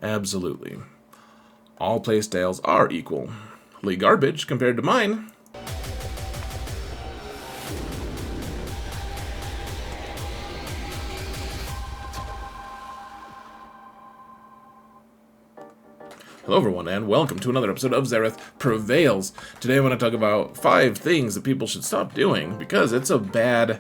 Absolutely. All playstyles are equally garbage compared to mine. Hello everyone, and welcome to another episode of Xerath Prevails. Today I want to talk about 5 things that people should stop doing because it's a bad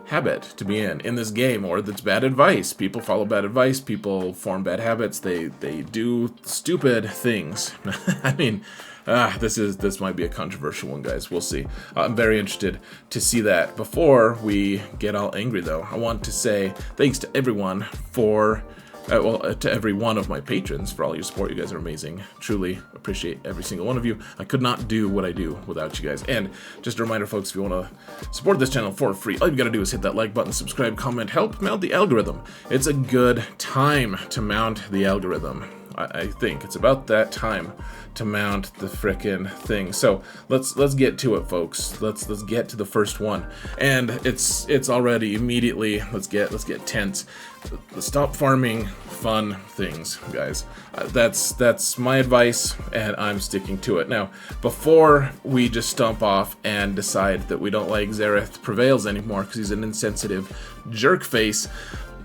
habit to be in this game, or that's bad advice. People follow bad advice, people form bad habits, they do stupid things. I mean, this might be a controversial one, guys. We'll see. I'm very interested to see that. Before we get all angry, though, I want to say thanks to everyone for to every one of my patrons for all your support. You guys are amazing. Truly appreciate every single one of you. I could not do what I do without you guys. And just a reminder, folks, if you want to support this channel for free, all you gotta do is hit that like button, subscribe, comment, help mount the algorithm. It's a good time to mount the algorithm. I think it's about that time to mount the frickin' thing. So let's get to it, folks. Let's get to the first one. And it's already immediately let's get tense. Stop farming fun things, guys. That's my advice, and I'm sticking to it. Now, before we just stomp off and decide that we don't like Xerath Prevails anymore because he's an insensitive jerk face,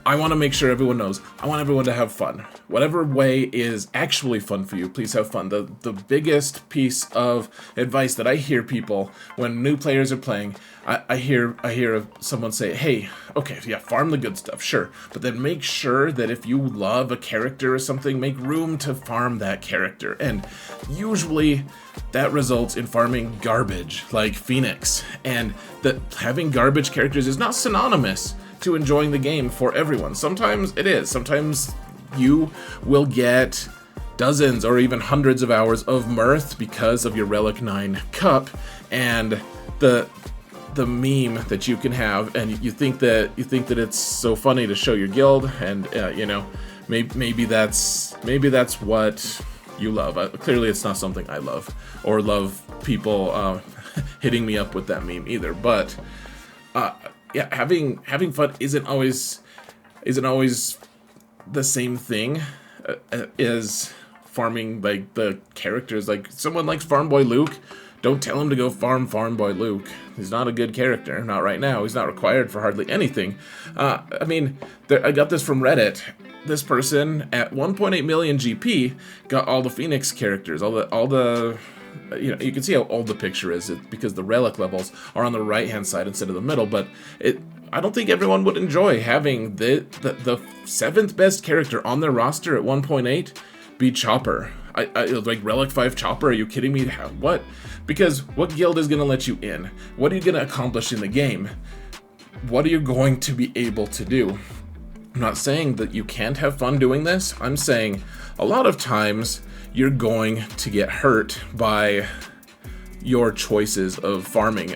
I want to make sure everyone knows, I want everyone to have fun. Whatever way is actually fun for you, please have fun. The biggest piece of advice that I hear people when new players are playing, I hear of someone say, hey, okay, yeah, farm the good stuff, sure, but then make sure that if you love a character or something, make room to farm that character. And usually that results in farming garbage like Phoenix. And that having garbage characters is not synonymous to enjoying the game for everyone. Sometimes it is. Sometimes you will get dozens or even hundreds of hours of mirth because of your Relic 9 cup and the meme that you can have, and you think that it's so funny to show your guild, and maybe that's what you love. Clearly it's not something I love or love people hitting me up with that meme either, but yeah, having fun isn't always the same thing as farming like the characters. Like someone likes Farm Boy Luke, don't tell him to go farm Boy Luke. He's not a good character, not right now. He's not required for hardly anything. I mean, I got this from Reddit. This person at 1.8 million GP got all the Phoenix characters, all the you can see how old the picture is because the relic levels are on the right hand side instead of the middle, but I don't think everyone would enjoy having the 7th best character on their roster at 1.8 be Chopper. I like Relic 5 Chopper, are you kidding me? What? Because what guild is going to let you in? What are you going to accomplish in the game? What are you going to be able to do? I'm not saying that you can't have fun doing this. I'm saying a lot of times you're going to get hurt by your choices of farming,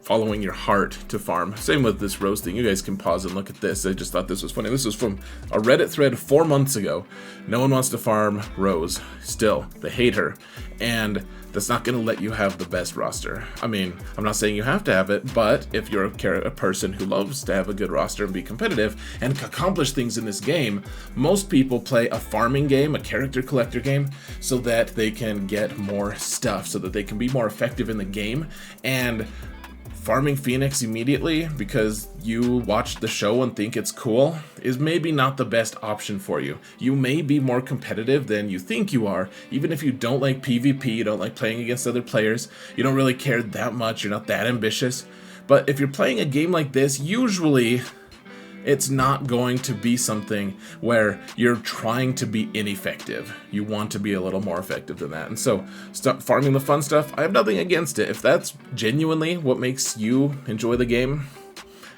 following your heart to farm. Same with this rose thing. You guys can pause and look at this. I just thought this was funny. This was from a Reddit thread 4 months ago. No one wants to farm Rose. Still, they hate her. And that's not going to let you have the best roster. I mean, I'm not saying you have to have it, but if you're a person who loves to have a good roster and be competitive and accomplish things in this game, most people play a farming game, a character collector game, so that they can get more stuff, so that they can be more effective in the game. And farming Phoenix immediately because you watched the show and think it's cool is maybe not the best option for you. You may be more competitive than you think you are, even if you don't like PvP, you don't like playing against other players, you don't really care that much, you're not that ambitious. But if you're playing a game like this, usually it's not going to be something where you're trying to be ineffective. You want to be a little more effective than that. And so, stop farming the fun stuff. I have nothing against it. If that's genuinely what makes you enjoy the game,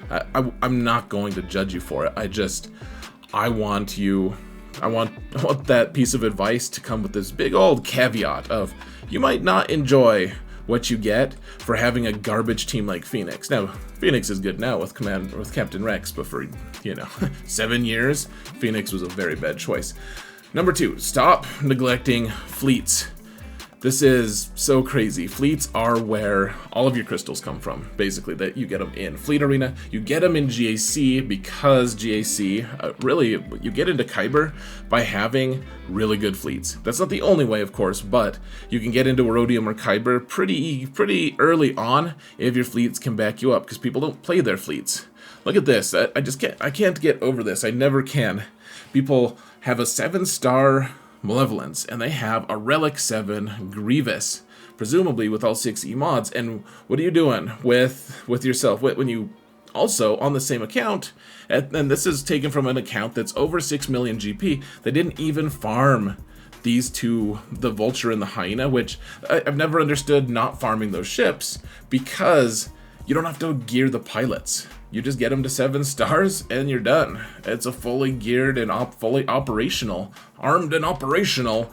I'm not going to judge you for it. I want that piece of advice to come with this big old caveat of, you might not enjoy what you get for having a garbage team like Phoenix. Now, Phoenix is good now with Captain Rex, but for 7 years, Phoenix was a very bad choice. Number 2, stop neglecting fleets. This is so crazy. Fleets are where all of your crystals come from, basically, that you get them in Fleet Arena. You get them in GAC because GAC, really, you get into Kyber by having really good fleets. That's not the only way, of course, but you can get into Erodium or Kyber pretty early on if your fleets can back you up, because people don't play their fleets. Look at this. I can't get over this. I never can. People have a 7-star Malevolence, and they have a Relic 7 Grievous, presumably with all 6 E-mods. And what are you doing with yourself when you also, on the same account, and this is taken from an account that's over 6 million GP, they didn't even farm these two, the Vulture and the Hyena, which I've never understood not farming those ships, because you don't have to gear the pilots. You just get them to 7 stars and you're done. It's a fully geared and fully operational, armed and operational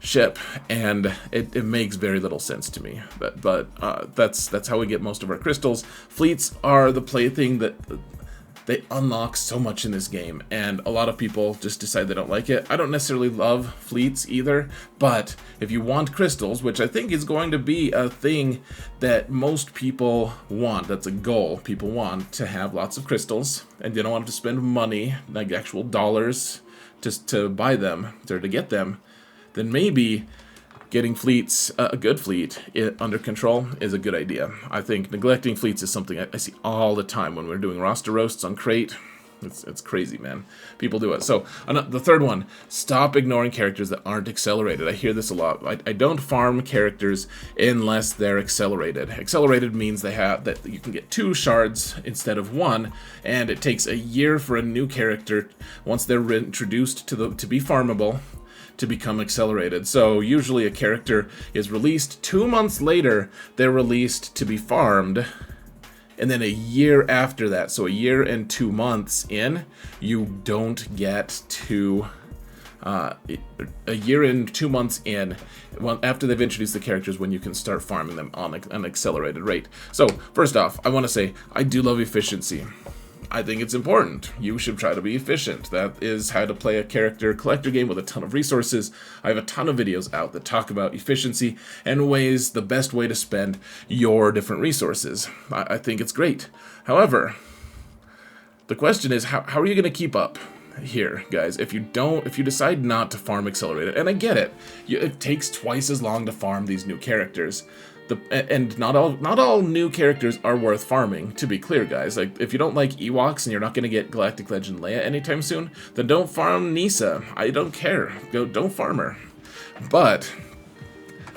ship, and it makes very little sense to me. But that's how we get most of our crystals. Fleets are the plaything that they unlock so much in this game, and a lot of people just decide they don't like it. I don't necessarily love fleets either, but if you want crystals, which I think is going to be a thing that most people want, that's a goal, people want to have lots of crystals, and they don't want to spend money, like actual dollars, just to buy them, or to get them, then maybe getting fleets, a good fleet, under control is a good idea. I think neglecting fleets is something I see all the time when we're doing roster roasts on Crate. It's crazy, man. People do it. So the third one, stop ignoring characters that aren't accelerated. I hear this a lot. I don't farm characters unless they're accelerated. Accelerated means that you can get 2 shards instead of 1, and it takes a year for a new character, once they're introduced to be farmable, to become accelerated. So usually a character is released 2 months later, they're released to be farmed, and then a year after that, so a year and 2 months in, you don't get to a year and 2 months in, well, after they've introduced the characters, when you can start farming them on an accelerated rate. So first off, I want to say I do love efficiency. I think it's important. You should try to be efficient. That is how to play a character collector game with a ton of resources. I have a ton of videos out that talk about efficiency and the best way to spend your different resources. I think it's great. However, the question is, how are you going to keep up here, guys? If you decide not to farm accelerated, and I get it, it takes twice as long to farm these new characters. And not all new characters are worth farming, to be clear, guys. Like, if you don't like Ewoks and you're not going to get Galactic Legend Leia anytime soon, then don't farm Nisa. I don't care. Don't farm her. But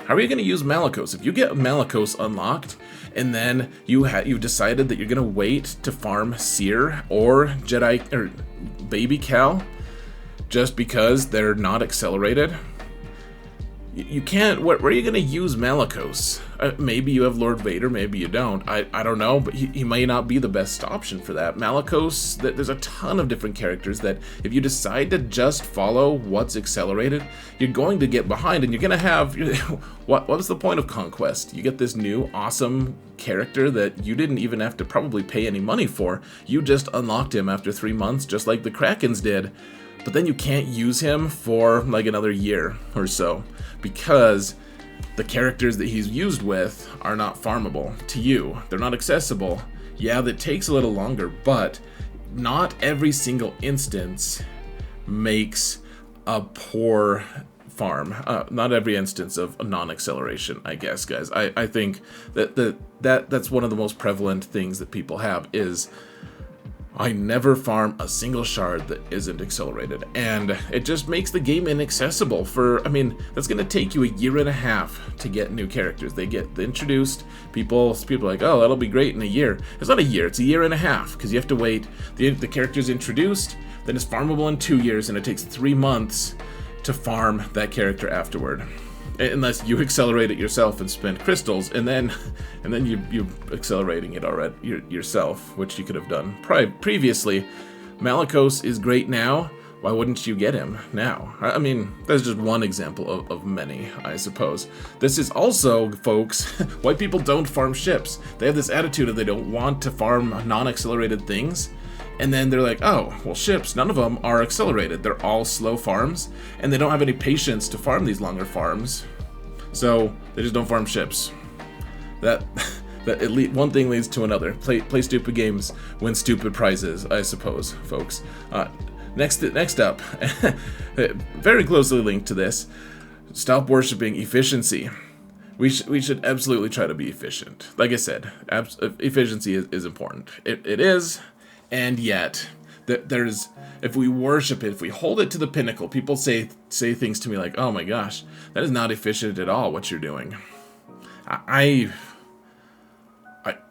how are you going to use Malicos? If you get Malicos unlocked, and then you've decided that you're going to wait to farm Seer or Jedi or Baby Cal just because they're not accelerated, you can't. Where are you going to use Malicos? Maybe you have Lord Vader, maybe you don't. I don't know, but he may not be the best option for that. Malicos, there's a ton of different characters that if you decide to just follow what's accelerated, you're going to get behind, and you're going to have... What was the point of Conquest? You get this new awesome character that you didn't even have to probably pay any money for. You just unlocked him after 3 months, just like the Krakens did. But then you can't use him for like another year or so, because the characters that he's used with are not farmable to you. They're not accessible. Yeah, that takes a little longer, but not every single instance makes a poor farm. Not every instance of non-acceleration, I guess, guys. I think that's one of the most prevalent things that people have is, I never farm a single shard that isn't accelerated, and it just makes the game inaccessible for, I mean, that's going to take you a year and a half to get new characters. They get introduced, people are like, oh, that'll be great in a year. It's not a year, it's a year and a half, because you have to wait. The character's introduced, then it's farmable in 2 years, and it takes 3 months to farm that character afterward. Unless you accelerate it yourself and spend crystals, and then you're accelerating it already yourself, which you could have done previously. Malicos is great now. Why wouldn't you get him now? I mean, that's just one example of many, I suppose. This is also, folks, why people don't farm ships. They have this attitude of they don't want to farm non-accelerated things. And then they're like, oh, well, ships, none of them are accelerated. They're all slow farms, and they don't have any patience to farm these longer farms. So they just don't farm ships. That one thing leads to another. Play stupid games, win stupid prizes, I suppose, folks. Next up, very closely linked to this, stop worshiping efficiency. We should absolutely try to be efficient. Like I said, efficiency is important. It is, and yet if we worship it, if we hold it to the pinnacle, people say things to me like, "Oh my gosh, that is not efficient at all. What you're doing."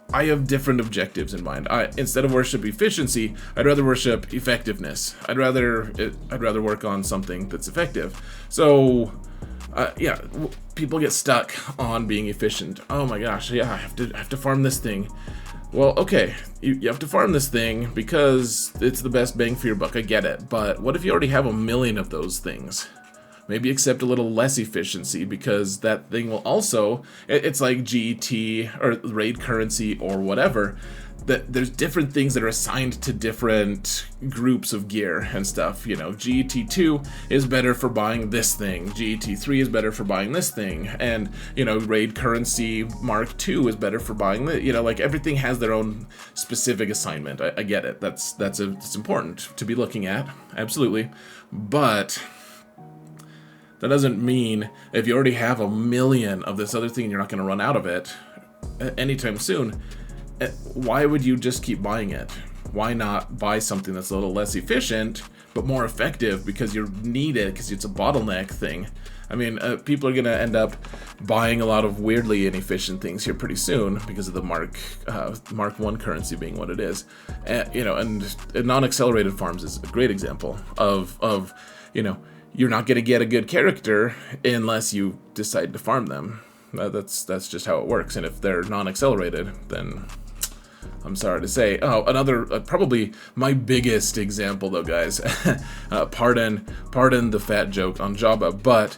I have different objectives in mind. Instead of worship efficiency, I'd rather worship effectiveness. I'd rather work on something that's effective. So, yeah, people get stuck on being efficient. Oh my gosh, yeah, I have to farm this thing. Well, okay, you have to farm this thing because it's the best bang for your buck. I get it, but what if you already have 1,000,000 of those things? Maybe accept a little less efficiency because that thing will also, it's like GT or raid currency or whatever, that there's different things that are assigned to different groups of gear and stuff. You know, GT2 is better for buying this thing, GT3 is better for buying this thing, and, you know, raid currency Mark II is better for buying the, you know, like everything has their own specific assignment. I get it. It's important to be looking at, absolutely, but that doesn't mean if you already have 1,000,000 of this other thing, you're not going to run out of it anytime soon. Why would you just keep buying it? Why not buy something that's a little less efficient but more effective because you need it, because it's a bottleneck thing? I mean, people are going to end up buying a lot of weirdly inefficient things here pretty soon because of the Mark I currency being what it is. You know, and non-accelerated farms is a great example of you know, you're not going to get a good character unless you decide to farm them. That's just how it works. And if they're non-accelerated, then I'm sorry to say. Oh, another, probably my biggest example though, guys. Pardon the fat joke on Jabba, but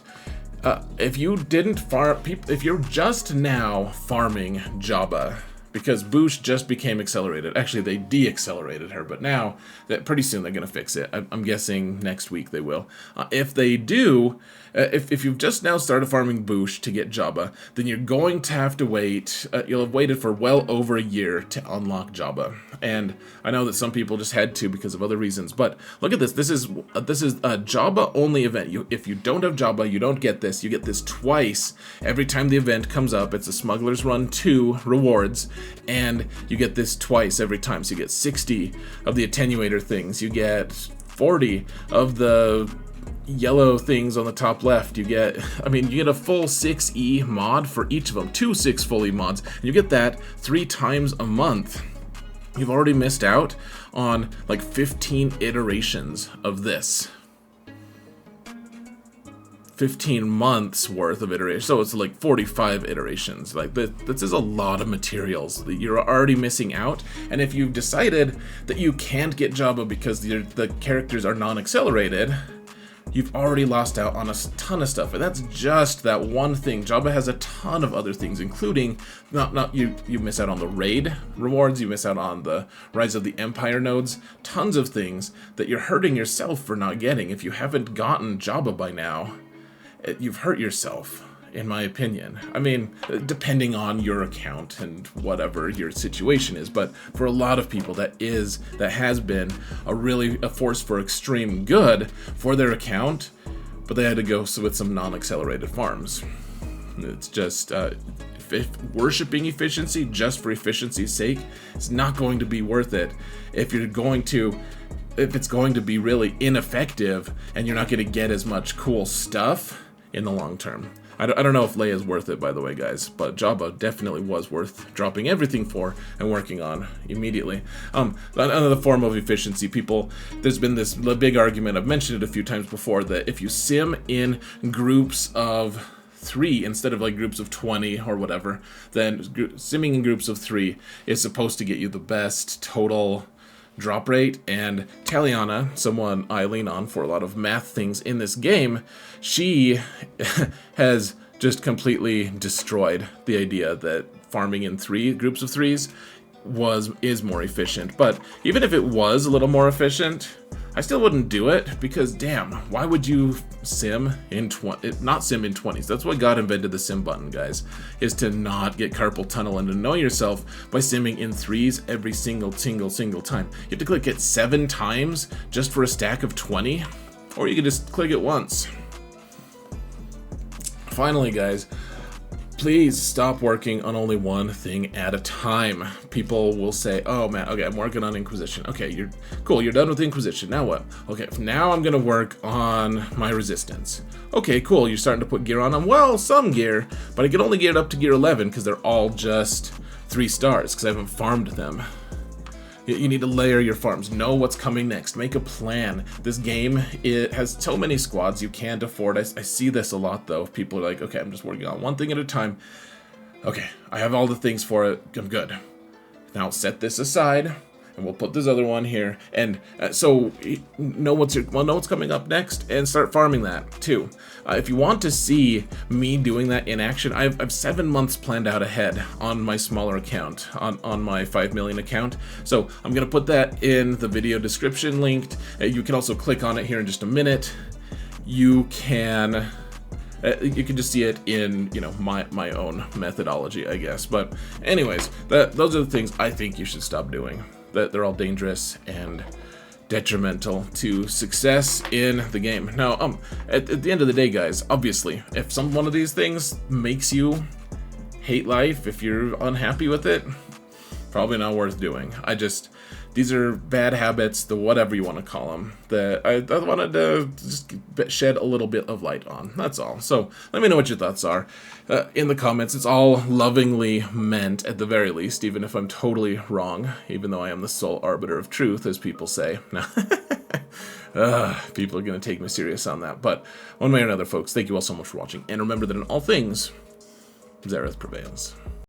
if you didn't farm, if you're just now farming Jabba, because Boosh just became accelerated. Actually, they de-accelerated her, but now, that pretty soon they're going to fix it. I'm guessing next week they will. If they do, if you've just now started farming Boosh to get Jabba, then you're going to have to wait. You'll have waited for well over a year to unlock Jabba. And I know that some people just had to because of other reasons, but look at this. This is a Jabba only event. If you don't have Jabba, you don't get this. You get this twice every time the event comes up. It's a Smuggler's Run 2 rewards, and you get this twice every time. So you get 60 of the attenuator things. You get 40 of the yellow things on the top left. You get a full 6E mod for each of them. 2 6 fully mods. And you get that 3 times a month. You've already missed out on like 15 iterations of this. 15 months worth of iterations, so it's like 45 iterations. Like this is a lot of materials that you're already missing out. And if you've decided that you can't get Jabba because the characters are non-accelerated, you've already lost out on a ton of stuff. And that's just that one thing. Jabba has a ton of other things, including you miss out on the raid rewards, you miss out on the Rise of the Empire nodes, tons of things that you're hurting yourself for not getting. If you haven't gotten Jabba by now, you've hurt yourself, in my opinion. I mean, depending on your account and whatever your situation is, but for a lot of people that has been a force for extreme good for their account, but they had to go with some non-accelerated farms. It's just worshipping efficiency just for efficiency's sake, it's not going to be worth it if it's going to be really ineffective and you're not going to get as much cool stuff in the long term. I don't know if Leia's worth it, by the way, guys, but Jabba definitely was worth dropping everything for and working on immediately. Another form of efficiency, there's been this big argument, I've mentioned it a few times before, that if you sim in groups of 3 instead of like groups of 20 or whatever, then simming in groups of 3 is supposed to get you the best total drop rate. And Taliana, someone I lean on for a lot of math things in this game, she has just completely destroyed the idea that farming in 3 groups of 3s is more efficient. But even if it was a little more efficient, I still wouldn't do it, because damn, why would you sim in not sim in 20s? That's why God invented the sim button, guys, is to not get carpal tunnel and to know yourself by simming in 3s every single time. You have to click it 7 times just for a stack of 20, or you can just click it once. Finally, guys, please stop working on only one thing at a time. People will say, oh man, okay, I'm working on Inquisition. Okay, you're cool, you're done with Inquisition. Now what? Okay, now I'm gonna work on my Resistance. Okay, cool, you're starting to put gear on them. Well, some gear, but I can only get it up to gear 11 because they're all just 3 stars because I haven't farmed them. You need to layer your farms, know what's coming next, make a plan. This game, it has so many squads you can't afford. I see this a lot though. People are like, okay, I'm just working on one thing at a time. Okay, I have all the things for it, I'm good. Now set this aside, and we'll put this other one here. And so know what's coming up next, and start farming that too. If you want to see me doing that in action, I've 7 months planned out ahead on my smaller account, on my 5 million account. So I'm gonna put that in the video description linked. You can also click on it here in just a minute. You can just see it in, you know, my own methodology, I guess. But anyways, those are the things I think you should stop doing. That they're all dangerous and detrimental to success in the game. Now, at the end of the day, guys, obviously, if one of these things makes you hate life, if you're unhappy with it, probably not worth doing. These are bad habits, the whatever you want to call them, that I wanted to just shed a little bit of light on. That's all. So let me know what your thoughts are in the comments. It's all lovingly meant, at the very least, even if I'm totally wrong, even though I am the sole arbiter of truth, as people say. People are going to take me serious on that. But one way or another, folks, thank you all so much for watching. And remember that in all things, Xerath prevails.